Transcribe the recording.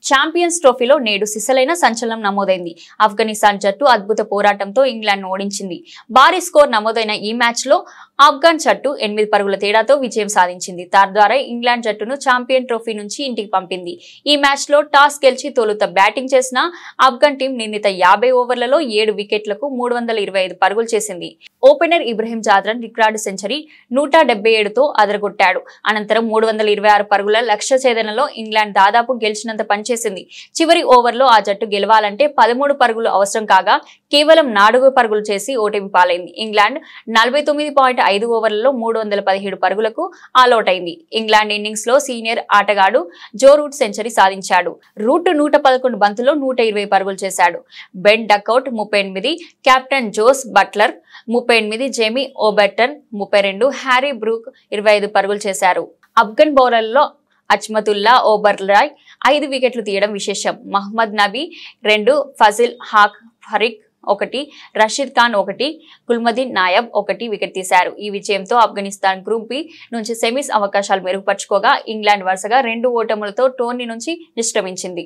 Champions ట్రోఫీలో నేడు సిసలైన సంచలనం నమోదైంది. ఆఫ్ఘనిస్తాన్ జట్టు అద్భుత పోరాటంతో ఇంగ్లాండ్ ఓడించింది. భారీ స్కోర్ నమోదైన ఈ మ్యాచ్ లో ఆఫ్ఘన్ జట్టు 8 పరుగుల తేడాతో విజయం సాధించింది. తద్వారా ఇంగ్లాండ్ జట్టును ఛాంపియన్ ట్రోఫీ నుంచి ఇంటికి పంపింది. ఈ మ్యాచ్ లో టాస్ గెలిచి తొలుత బ్యాటింగ్ చేసిన ఆఫ్ఘన్ టీం నిర్ణీత 50 ఓవర్లలో 7 వికెట్లకు 325 పరుగులు చేసింది. Opener Ibrahim Zadran record century 177తో అదరగొట్టాడు. అనంతరం 326 పరుగుల లక్ష్య ఛేదనలో ఇంగ్లాండ్ దాదాపు గెలిచినంత పనిచేసింది. చివరి ఓవర్లో ఆ జట్టు గెలవాలంటే 13 పరుగులు అవసరం కాగా కేవలం 4 పరుగులు చేసి ఓటమి పాలైంది. ఇంగ్లాండ్ 49.5 ఓవర్లలో 317 పరుగులకు ఆలౌట్ అయింది. ఇంగ్లాండ్ ఇన్నింగ్స్ లో సీనియర్ ఆటగాడు జో రూట్ సెంచరీ సాధించాడు. రూట్ 111 బంతుల్లో 120 పరుగులు చేశాడు. Ben Duckett 38, captain Jos Buttler 38, Jamie Overton 32, Harry Brook 25 పరుగులు చేశారు. ఆఫ్ఘన్ బౌలర్లలో అజ్మతుల్లా ఓబర్లాయ్ 5 వికెట్లు తీయడం విశేషం. మహ్మద్ నబీ 2, ఫజిల్ హాక్ ఫరీక్ 1, రషీద్ ఖాన్ 1, గుల్మదీన్ నాయబ్ 1 వికెట్ తీశారు. ఈ విజయంతో ఆఫ్ఘనిస్తాన్ గ్రూప్ బి నుంచి సెమీస్ అవకాశాలు మెరుగుపరుచుకోగా ఇంగ్లాండ్ వరుసగా 2 ఓటములతో టోర్నీ నుంచి నిష్క్రమించింది.